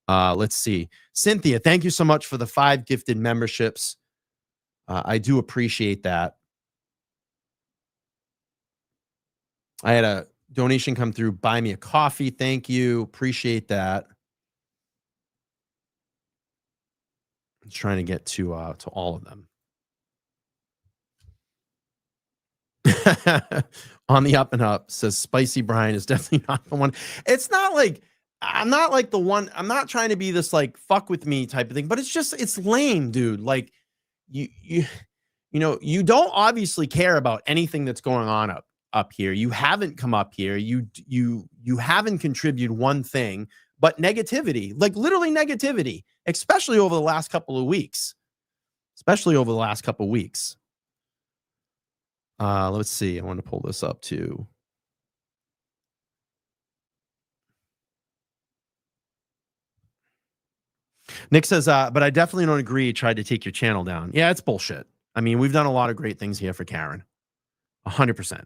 Let's see. Cynthia, thank you so much for the 5 gifted memberships. I do appreciate that. I had a donation come through. Buy me a coffee. Thank you. Appreciate that. I'm trying to get to all of them. On the up and up, says Spicy Brian is definitely not the one. It's not like I'm not like the one. I'm not trying to be this like fuck with me type of thing, but it's lame, dude. Like you know, you don't obviously care about anything that's going on up here. You haven't come up here. You haven't contributed one thing but negativity, like literally negativity, especially over the last couple of weeks. Let's see. I want to pull this up too. Nick says, but I definitely don't agree. He tried to take your channel down. Yeah, it's bullshit. I mean, we've done a lot of great things here for Karen. 100%.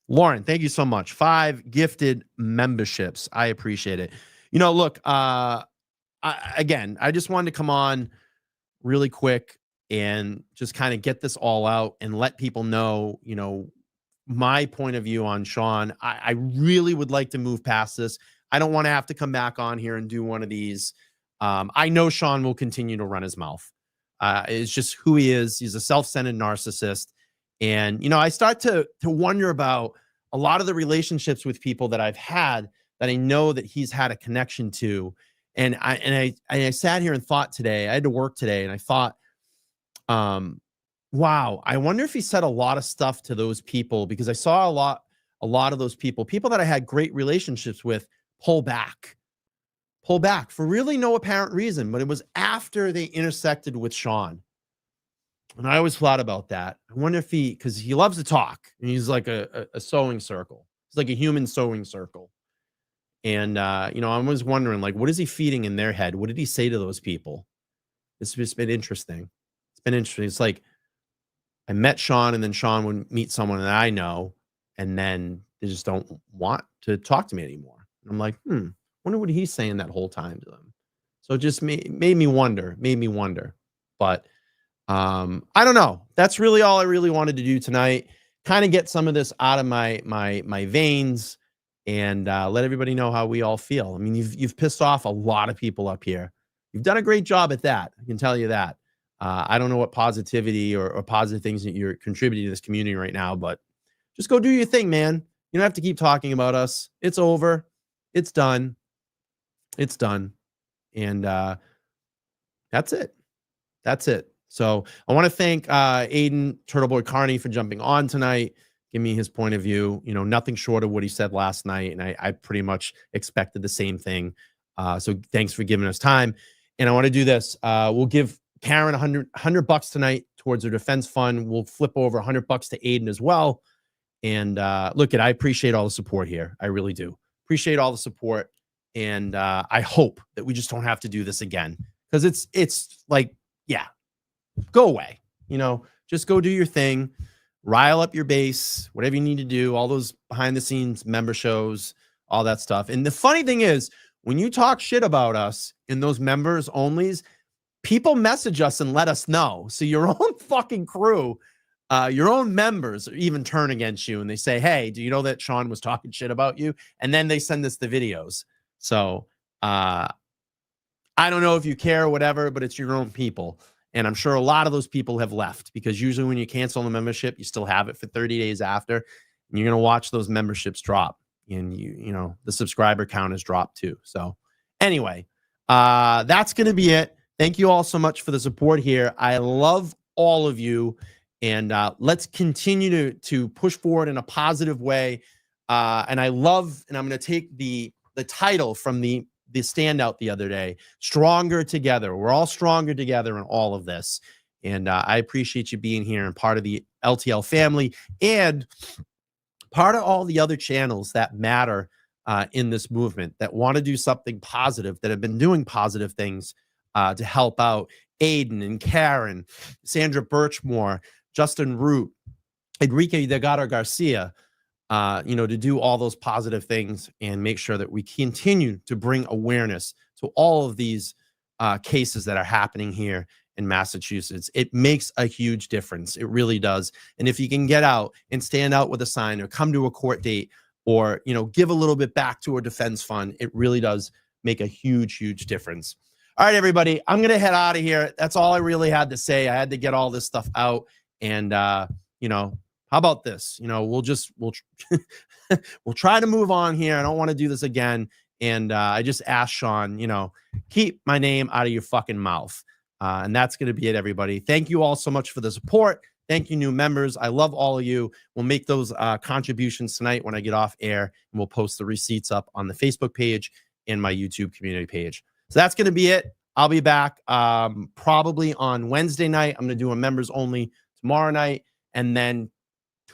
Lauren, thank you so much. 5 gifted memberships. I appreciate it. You know, look, again, I just wanted to come on really quick and just kind of get this all out and let people know, you know, my point of view on Sean. I really would like to move past this. I don't want to have to come back on here and do one of these. I know Sean will continue to run his mouth. It's just who he is. He's a self-centered narcissist. And, you know, I start to wonder about a lot of the relationships with people that I've had that I know that he's had a connection to. And I sat here and thought today, I had to work today, and I thought, wow, I wonder if he said a lot of stuff to those people, because I saw a lot of those people that I had great relationships with, pull back for really no apparent reason. But it was after they intersected with Sean. And I always thought about that. I wonder if because he loves to talk, and he's like a sewing circle. He's like a human sewing circle. And, you know, I was wondering, like, what is he feeding in their head? What did he say to those people? It's just been interesting. It's been interesting. It's like I met Sean, and then Sean would meet someone that I know, and then they just don't want to talk to me anymore. And I'm like, wonder what he's saying that whole time to them. So it just made me wonder. But I don't know. That's really all I really wanted to do tonight. Kind of get some of this out of my veins, and let everybody know how we all feel. I mean, you've pissed off a lot of people up here. You've done a great job at that. I can tell you that. I don't know what positivity or positive things that you're contributing to this community right now, but just go do your thing, man. You don't have to keep talking about us. It's over. It's done. And that's it. So I want to thank Aiden Turtleboy Carney for jumping on tonight, give me his point of view. You know, nothing short of what he said last night, and I pretty much expected the same thing. So thanks for giving us time. And I want to do this. We'll give Karen $100 tonight towards her defense fund. We'll flip over $100 to Aiden as well. And look, I appreciate all the support here. I really do appreciate all the support. And I hope that we just don't have to do this again, because it's like, yeah, go away. You know, just go do your thing, rile up your base, whatever you need to do, all those behind the scenes member shows, all that stuff. And the funny thing is, when you talk shit about us in those members onlys, people message us and let us know. So your own fucking crew, your own members even turn against you, and they say, hey, do you know that Sean was talking shit about you? And then they send us the videos. So I don't know if you care or whatever, but it's your own people. And I'm sure a lot of those people have left, because usually when you cancel the membership, you still have it for 30 days after, and you're going to watch those memberships drop, and you know, the subscriber count has dropped too. So anyway, that's going to be it. Thank you all so much for the support here. I love all of you, and let's continue to push forward in a positive way. And I'm going to take the title from the standout the other day, Stronger Together. We're all stronger together in all of this. And I appreciate you being here and part of the LTL family, and part of all the other channels that matter in this movement, that want to do something positive, that have been doing positive things to help out Aiden and Karen, Sandra Birchmore, Justin Root, Enrique Delgado Garcia, to do all those positive things and make sure that we continue to bring awareness to all of these cases that are happening here in Massachusetts. It makes a huge difference. It really does. And if you can get out and stand out with a sign or come to a court date or, give a little bit back to a defense fund, it really does make a huge, huge difference. All right, everybody, I'm going to head out of here. That's all I really had to say. I had to get all this stuff out. And, how about this? We'll we'll try to move on here. I don't want to do this again. And I just asked Sean, keep my name out of your fucking mouth. And that's going to be it, everybody. Thank you all so much for the support. Thank you, new members. I love all of you. We'll make those contributions tonight when I get off air, and we'll post the receipts up on the Facebook page and my YouTube community page. So that's going to be it. I'll be back probably on Wednesday night. I'm going to do a members only tomorrow night. And then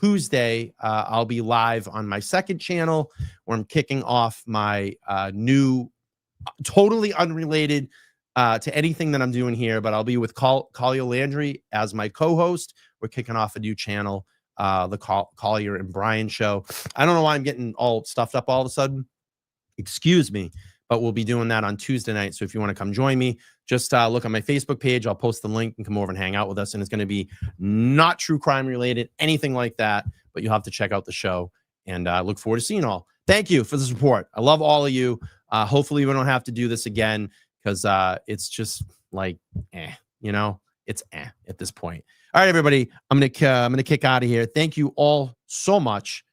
Tuesday, I'll be live on my second channel where I'm kicking off my new, totally unrelated to anything that I'm doing here, but I'll be with Collier Landry as my co-host. We're kicking off a new channel, the Collier and Brian Show. I don't know why I'm getting all stuffed up all of a sudden. Excuse me, but we'll be doing that on Tuesday night. So if you want to come join me, just look on my Facebook page. I'll post the link and come over and hang out with us. And it's going to be not true crime related, anything like that, but you'll have to check out the show, and I look forward to seeing you all. Thank you for the support. I love all of you. Hopefully we don't have to do this again, because it's just like, it's at this point. All right, everybody, I'm gonna kick out of here. Thank you all so much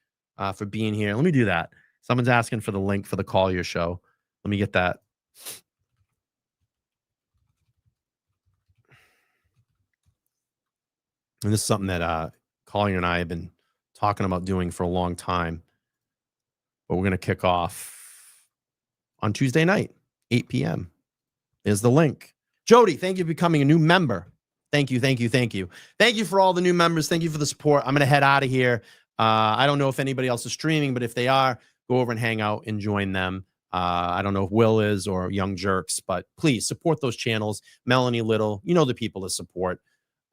for being here. Let me do that. Someone's asking for the link for the Collier Show. Let me get that. And this is something that Collier and I have been talking about doing for a long time, but we're gonna kick off on Tuesday night, 8 p.m. Is the link. Jody, thank you for becoming a new member. Thank you, thank you, thank you. Thank you for all the new members. Thank you for the support. I'm going to head out of here. I don't know if anybody else is streaming, but if they are, go over and hang out and join them. I don't know if Will is or Young Jerks, but please support those channels. Melanie Little, the people to support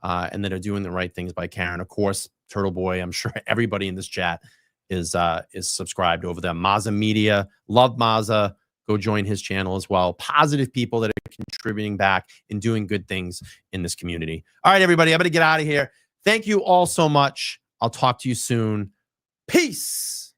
and that are doing the right things by Karen. Of course, Turtleboy, I'm sure everybody in this chat is subscribed over there. Mazza Media, love Mazza. Go join his channel as well. Positive people that are contributing back and doing good things in this community. All right, everybody, I'm going to get out of here. Thank you all so much. I'll talk to you soon. Peace.